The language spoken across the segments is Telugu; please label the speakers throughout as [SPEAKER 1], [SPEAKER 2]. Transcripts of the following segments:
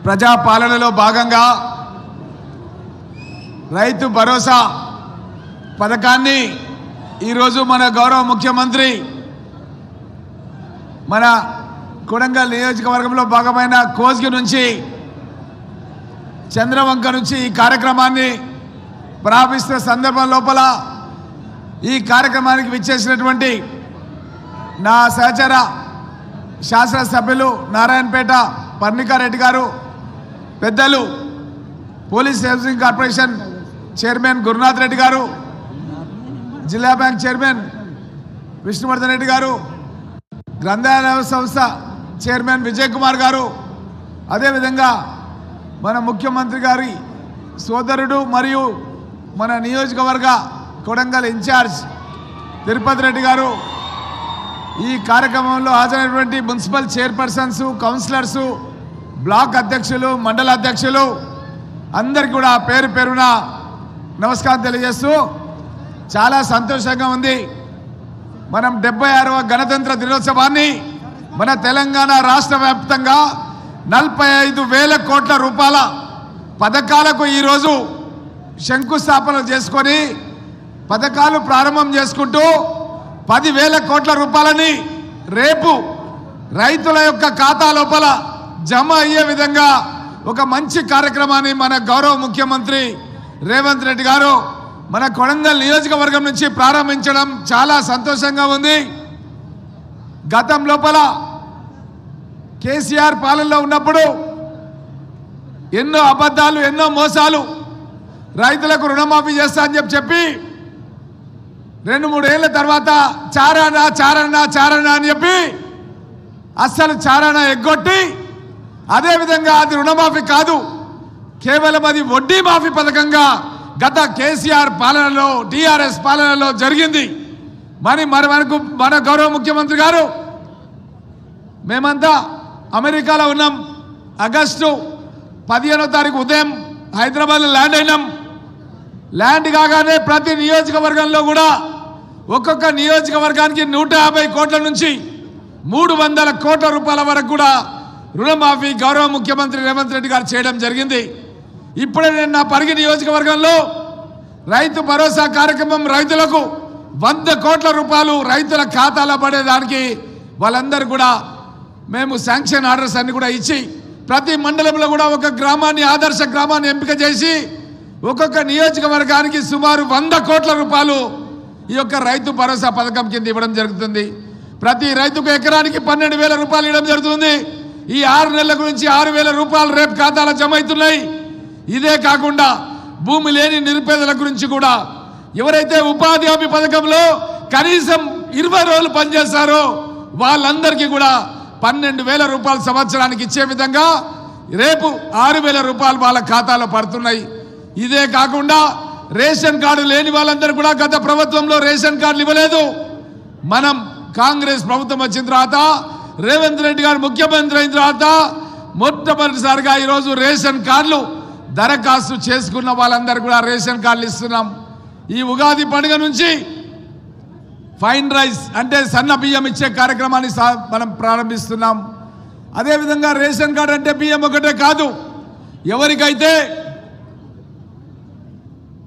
[SPEAKER 1] ప్రజాపాలనలో భాగంగా రైతు భరోసా పథకాన్ని ఈరోజు మన గౌరవ ముఖ్యమంత్రి మన కొడంగల్ నియోజకవర్గంలో భాగమైన కోస్గి నుంచి చంద్రవంక నుంచి ఈ కార్యక్రమాన్ని ప్రారంభిస్తున్న సందర్భం లోపల ఈ కార్యక్రమానికి విచ్చేసినటువంటి నా సహచర శాసనసభ్యులు నారాయణపేట పర్ణికారెడ్డి గారు, పెద్దలు police housing corporation chairman Gurunath Reddy గారు, జిల్లా బ్యాంక్ చైర్మన్ విష్ణువర్ధన్ రెడ్డి గారు, గ్రంథాలయ సంస్థ చైర్మన్ విజయ్ కుమార్ గారు, అదేవిధంగా మన ముఖ్యమంత్రి గారి సోదరుడు మరియు మన నియోజకవర్గ కొడంగల్ ఇన్ఛార్జ్ తిరుపతి రెడ్డి గారు, ఈ కార్యక్రమంలో హాజరైనటువంటి మున్సిపల్ చైర్పర్సన్స్, కౌన్సిలర్సు, బ్లాక్ అధ్యక్షులు, మండల అధ్యక్షులు అందరికీ కూడా పేరు పేరున నమస్కారం తెలియజేస్తూ చాలా సంతోషంగా ఉంది. మనం 76వ గణతంత్ర దినోత్సవాన్ని మన తెలంగాణ రాష్ట్ర వ్యాప్తంగా 45,000 కోట్ల రూపాయల పథకాలకు ఈరోజు శంకుస్థాపన చేసుకొని పథకాలు ప్రారంభం చేసుకుంటూ 10,000 కోట్ల రూపాయలని రేపు రైతుల యొక్క ఖాతా లోపల జమ అయ్యే విధంగా ఒక మంచి కార్యక్రమాన్ని మన గౌరవ ముఖ్యమంత్రి రేవంత్ రెడ్డి గారు మన కొడంగల్ నియోజకవర్గం నుంచి ప్రారంభించడం చాలా సంతోషంగా ఉంది. గతం లోపల కేసీఆర్ పాలనలో ఉన్నప్పుడు ఎన్నో అబద్ధాలు, ఎన్నో మోసాలు, రైతులకు రుణమాఫీ చేస్తా అని చెప్పి 2-3 ఏళ్ల తర్వాత చారణ అని చెప్పి అస్సలు చారణ ఎగ్గొట్టి, అదేవిధంగా అది రుణమాఫీ కాదు, కేవలం అది వడ్డీ మాఫీ పథకంగా గత కేసీఆర్ పాలనలో, టీఆర్ఎస్ పాలనలో జరిగింది. మరి మనకు మన గౌరవ ముఖ్యమంత్రి గారు మేమంతా అమెరికాలో ఉన్నాం. ఆగస్టు 15వ తారీఖు ఉదయం హైదరాబాద్లో ల్యాండ్ అయినాం. ల్యాండ్ కాగానే ప్రతి నియోజకవర్గంలో కూడా ఒక్కొక్క నియోజకవర్గానికి 150 కోట్ల నుంచి 300 కోట్ల రూపాయల వరకు కూడా రుణమాఫీ గౌరవ ముఖ్యమంత్రి రేవంత్ రెడ్డి గారు చేయడం జరిగింది. ఇప్పుడే నేను నా పరిగి నియోజకవర్గంలో రైతు భరోసా కార్యక్రమం రైతులకు 100 కోట్ల రూపాయలు రైతుల ఖాతాలో పడేదానికి వాళ్ళందరూ కూడా మేము శాంక్షన్ ఆర్డర్స్ అన్ని కూడా ఇచ్చి ప్రతి మండలంలో కూడా ఒక గ్రామాన్ని, ఆదర్శ గ్రామాన్ని ఎంపిక చేసి ఒక్కొక్క నియోజకవర్గానికి సుమారు 100 కోట్ల రూపాయలు ఈ యొక్క రైతు భరోసా పథకం కింద ఇవ్వడం జరుగుతుంది. ప్రతి రైతుకు ఎకరానికి 12,000 రూపాయలు ఇవ్వడం జరుగుతుంది. ఈ 6 నెలల గురించి 6,000 రూపాయలు రేపు ఖాతాలో జమ అవుతున్నాయి. ఇదే కాకుండా భూమి లేని నిరుపేదల గురించి కూడా ఎవరైతే ఉపాధి హామీ పథకంలో కనీసం 20 రోజులు పనిచేస్తారో వాళ్ళందరికీ కూడా 12,000 రూపాయలు సంవత్సరానికి ఇచ్చే విధంగా రేపు 6,000 రూపాయలు వాళ్ళ ఖాతాలో పడుతున్నాయి. ఇదే కాకుండా రేషన్ కార్డు లేని వాళ్ళందరూ కూడా గత ప్రభుత్వంలో రేషన్ కార్డులు ఇవ్వలేదు. మనం కాంగ్రెస్ ప్రభుత్వం వచ్చిన తర్వాత, రేవంత్ రెడ్డి గారు ముఖ్యమంత్రి అయిన తర్వాత మొట్టమొదటిసారిగా ఈరోజు రేషన్ కార్డులు దరఖాస్తు చేసుకున్న వాళ్ళందరూ కూడా రేషన్ కార్డులు ఇస్తున్నాం. ఈ ఉగాది పండుగ నుంచి ఫైన్ రైస్ అంటే సన్న బియ్యం ఇచ్చే కార్యక్రమాన్ని మనం ప్రారంభిస్తున్నాం. అదేవిధంగా రేషన్ కార్డు అంటే బియ్యం ఒకటే కాదు, ఎవరికైతే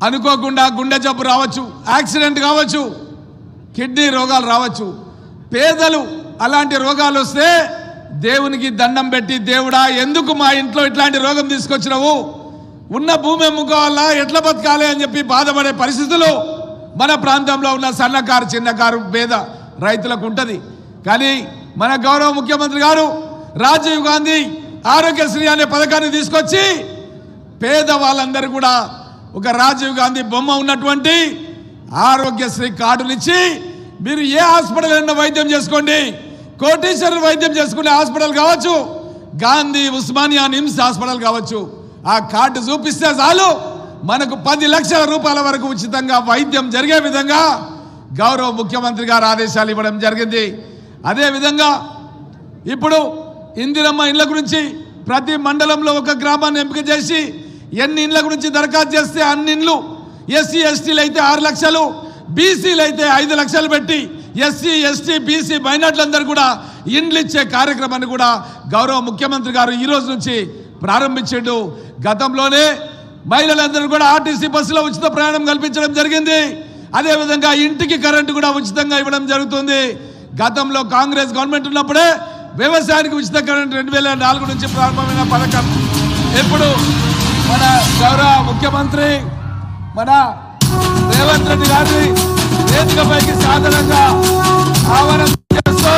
[SPEAKER 1] అనుకోకుండా గుండె జబ్బు రావచ్చు, యాక్సిడెంట్ కావచ్చు, కిడ్నీ రోగాలు రావచ్చు, పేదలు అలాంటి రోగాలు వస్తే దేవునికి దండం పెట్టి, దేవుడా ఎందుకు మా ఇంట్లో ఇట్లాంటి రోగం తీసుకొచ్చినావు, ఉన్న భూమి అమ్ముకోవాలా, ఎట్లా బతకాలి అని చెప్పి బాధపడే పరిస్థితులు మన ప్రాంతంలో ఉన్న సన్నకారు, చిన్నకారు, పేద రైతులకు ఉంటుంది. కానీ మన గౌరవ ముఖ్యమంత్రి గారు రాజీవ్ గాంధీ ఆరోగ్యశ్రీ అనే పథకాన్ని తీసుకొచ్చి పేద వాళ్ళందరూ కూడా ఒక రాజీవ్ గాంధీ బొమ్మ ఉన్నటువంటి ఆరోగ్యశ్రీ కార్డులు ఇచ్చి మీరు ఏ హాస్పిటల్ అయినా వైద్యం చేసుకోండి, కోటీశ్వరులు వైద్యం చేసుకునే హాస్పిటల్ కావచ్చు, గాంధీ ఉస్మానియా నిమ్స్ హాస్పిటల్ కావచ్చు, ఆ కార్డు చూపిస్తే చాలు మనకు 10 లక్షల రూపాయల వరకు ఉచితంగా వైద్యం జరిగే విధంగా గౌరవ ముఖ్యమంత్రి గారు ఆదేశాలు ఇవ్వడం జరిగింది. అదేవిధంగా ఇప్పుడు ఇందిరమ్మ ఇళ్ల గురించి ప్రతి మండలంలో ఒక గ్రామాన్ని ఎంపిక చేసి ఎన్ని ఇండ్ల గురించి దరఖాస్తు చేస్తే అన్ని ఇండ్లు, ఎస్సీ ఎస్టీలు అయితే 6 లక్షలు, బీసీలు అయితే 5 లక్షలు పెట్టి ఎస్సీ ఎస్టీ బీసీ మైనార్టీలందరూ కూడా ఇండ్లు ఇచ్చే కార్యక్రమాన్ని కూడా గౌరవ ముఖ్యమంత్రి గారు ఈ రోజు నుంచి ప్రారంభించాడు. గతంలోనే మహిళలందరూ కూడా ఆర్టీసీ బస్సులో ఉచిత ప్రయాణం కల్పించడం జరిగింది. అదేవిధంగా ఇంటికి కరెంటు కూడా ఉచితంగా ఇవ్వడం జరుగుతుంది. గతంలో కాంగ్రెస్ గవర్నమెంట్ ఉన్నప్పుడే వ్యవసాయానికి ఉచిత కరెంటు 2004 నుంచి ప్రారంభమైన పథకం ఇప్పుడు మన గౌరవ ముఖ్యమంత్రి మన రేవంత్ రెడ్డి గారి వేదికపైకి సాధారణంగా ఆహ్వానం చేస్తూ